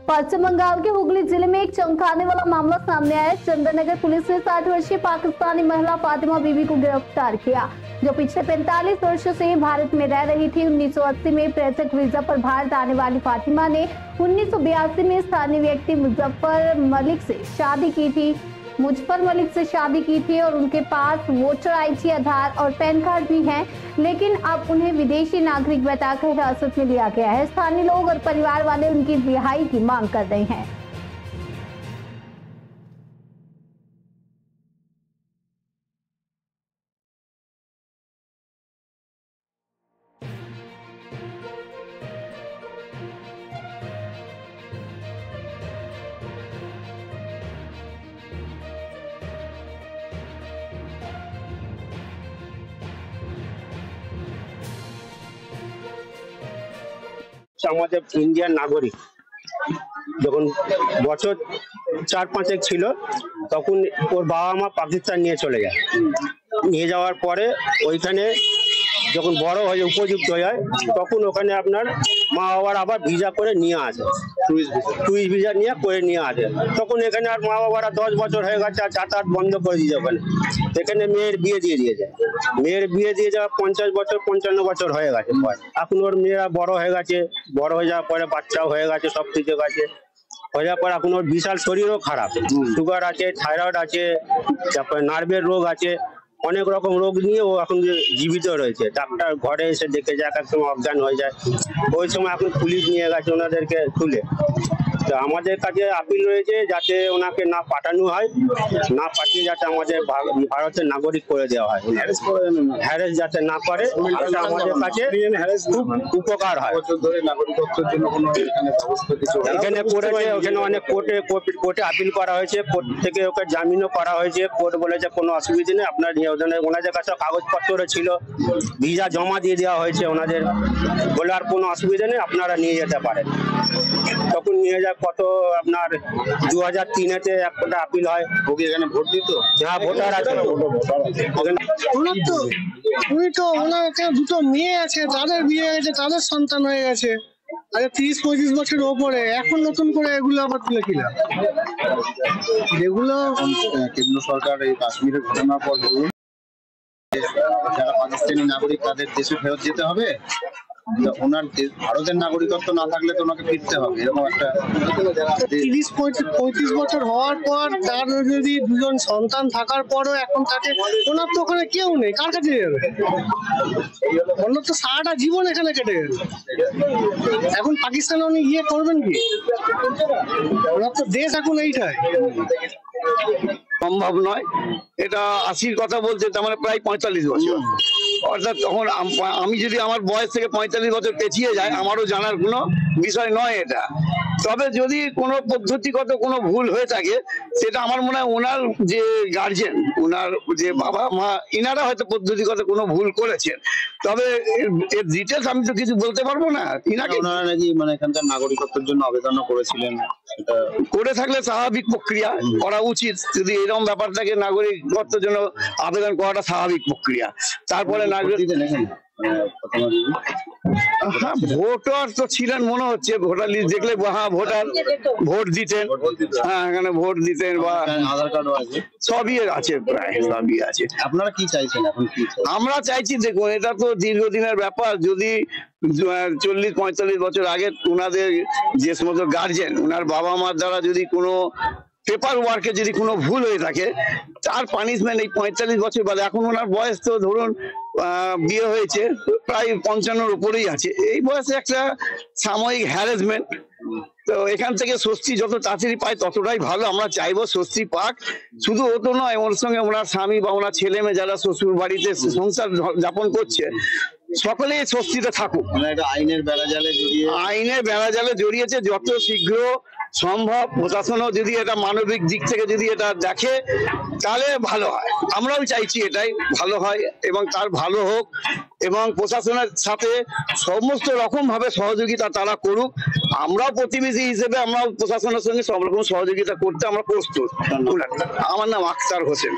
पश्चिम बंगाल के हुगली जिले में एक चौंकाने वाला मामला सामने आया। चंदननगर पुलिस ने 60 वर्षीय पाकिस्तानी महिला फातिमा बीबी को गिरफ्तार किया, जो पिछले 45 वर्षों से भारत में रह रही थी। 1980 में पर्यटक वीजा पर भारत आने वाली फातिमा ने 1982 में स्थानीय व्यक्ति मुजफ्फर मलिक से शादी की थी और उनके पास वोटर आईडी, आधार और पैन कार्ड भी हैं, लेकिन अब उन्हें विदेशी नागरिक बताकर हिरासत में लिया गया है। स्थानीय लोग और परिवार वाले उनकी रिहाई की मांग कर रहे हैं। আমাদের ইন্ডিয়ান নাগরিক যখন বছর 4-5 ছিল তখন ওর বাবা মা পাকিস্তান নিয়ে চলে যায়। নিয়ে যাওয়ার পরে ওইখানে যখন বড় হয়ে উপযুক্ত হয়ে যায় তখন ওখানে আপনার মা বাবার আবার ভিসা করে নিয়ে আসে, টুরিস্ট ভিসা নিয়ে আসে। তখন এখানে আর মা বাবারা 10 বছর হয়ে গেছে আর যাতায়াত বন্ধ করে দিয়েছে। ওখানে এখানে মেয়ের বিয়ে দিয়ে দিয়েছে। মেয়ের বিয়ে দিয়ে যাওয়া 50 বছর 55 বছর হয়ে গেছে। এখন ওর মেয়েরা বড় হয়ে গেছে, বড় হয়ে যাওয়ার পরে বাচ্চাও হয়ে গেছে, সব কিছু গেছে। হয়ে যাওয়ার পর এখন ওর বিশাল শরীরও খারাপ, সুগার আছে, থাইরয়েড আছে, তারপরে নার্ভের রোগ আছে, অনেক রকম রোগ নিয়ে ও এখন জীবিত রয়েছে। ডাক্তার ঘরে এসে দেখে যায়, এক সময় অজ্ঞান হয়ে যায়। ওই সময় এখন পুলিশ নিয়ে গেছে ওনাদেরকে তুলে। তো আমাদের কাছে আপিল রয়েছে যাতে ওনাকে না পাঠানো হয়, না পাঠিয়ে যাতে আমাদের ভারতের নাগরিক করে দেওয়া হয়, হ্যারেস যাতে না করে, আমাদের কাছে খুব উপকার হয়। এখানে করেছে, ওখানে অনেক কোর্টে আপিল করা হয়েছে, কোর্ট থেকে ওকে জামিনও করা হয়েছে। কোর্ট বলেছে কোনো অসুবিধা নেই, আপনার ওনাদের কাছে কাগজপত্র ছিল, ভিসা জমা দিয়ে দেওয়া হয়েছে ওনাদের, বলে আর কোনো অসুবিধা নেই, আপনারা নিয়ে যেতে পারেন। তখন নিয়ে যায় কত আপনার 2003-তে একটা আপিল হয়। ওকে এখানে ভোট দিত, হ্যাঁ ভোটার আছে। ওনার দুটো মেয়ে আছে, তাদের বিয়ে হয়েছে, তাদের সন্তান হয়ে গেছে। আরে 30-35 বছর ওপরে, এখন নতুন করে এগুলো আবার তুলে কিনা যেগুলো কেন্দ্র সরকার এই কাশ্মীরের ঘটনার পর যারা পাকিস্তানি নাগরিক তাদের দেশে ফেরত যেতে হবে। ওনার ভারতের নাগরিকত্ব না থাকলে তো ওনাকে ফিরতে হবে, এরকম একটা 30-35 বছর হওয়ার পর তার যদি দুজন সন্তান থাকার পরও এখন তাকে, ওনার তো ওখানে কেউ নেই, কার কাছে যাবে? ওনার তো সারাটা জীবন এখানে কেটে গেল। এখন পাকিস্তানে উনি গিয়ে করবেন কি? ওনার তো দেশ এখন এইটাই সম্ভব নয়। এটা 80-র কথা বলছে, তার মানে প্রায় 45 বছর। অর্থাৎ তখন আমি যদি আমার বয়স থেকে 45 বছর পেছিয়ে যায়, আমারও জানার কোনো বিষয় নয় এটা। তবে যদি কোনো পদ্ধতিগত কোনো ভুল হয়ে থাকে, সেটা আমার মনে হয় ওনার যে গার্জেন, ওনার যে বাবা মা, ইনারা হয়তো পদ্ধতিগত কোনো ভুল করেছেন। তবে এর ডিটেলস আমি তো কিছু বলতে পারবো না। ওনারা নাকি মানে এখানকার নাগরিকত্বের জন্য আবেদনও করেছিলেন, সেটা করে থাকলে স্বাভাবিক প্রক্রিয়া করা উচিত। যদি এরকম ব্যাপার থাকে, নাগরিকত্বের জন্য আবেদন করাটা স্বাভাবিক প্রক্রিয়া। তারপরে ভোটার তো ছিলেন মনে হচ্ছে, ভোটার লিস্ট দেখলে হ্যাঁ ভোট দিতেন, হ্যাঁ এখানে ভোট দিতেন, বা আধার কার্ডও আছে, সবই আছে, প্রায় সবই আছে। আপনারা কি চাইছেন এখন? আমরা চাইছি, দেখুন এটা তো দীর্ঘদিনের ব্যাপার। যদি 40-45 বছর আগে ওনাদের যে সমস্ত গার্জেন, ওনার বাবা মার দ্বারা যদি কোনো পেপার ওয়ার্কে যদি কোনো ভুল হয়ে থাকে, তার পানিশমেন্ট এই 45 বছর বাদে। এখন ওনার বয়স তো ধরুন বিয়ে হয়েছে প্রায় 55-র উপরেই আছে। এই বয়সে একটা সাময়িক হ্যারাসমেন্ট, তো এখান থেকে স্বস্তি যত তাড়াতাড়ি পায় ততটাই ভালো। আমরা চাইবো স্বস্তি পাক। শুধু ও তো নয়, ওর সঙ্গে ওনার স্বামী বা ওনার ছেলে মেয়ে যারা শ্বশুর বাড়িতে সংসার যাপন করছে, সকলেই স্বস্তিতে থাকুক। আইনের বেড়াজালে জড়িয়েছে, যত শীঘ্র সম্ভব প্রশাসনও যদি এটা মানবিক দিক থেকে যদি এটা দেখে তাহলে ভালো হয়। আমরাও চাইছি এটাই ভালো হয় এবং তার ভালো হোক, এবং প্রশাসনের সাথে সমস্ত রকম ভাবে সহযোগিতা তারা করুক। আমরাও প্রতিবেশী হিসেবে আমরাও প্রশাসনের সঙ্গে সব রকম সহযোগিতা করতে আমরা প্রস্তুত। আমার নাম আখতার হোসেন।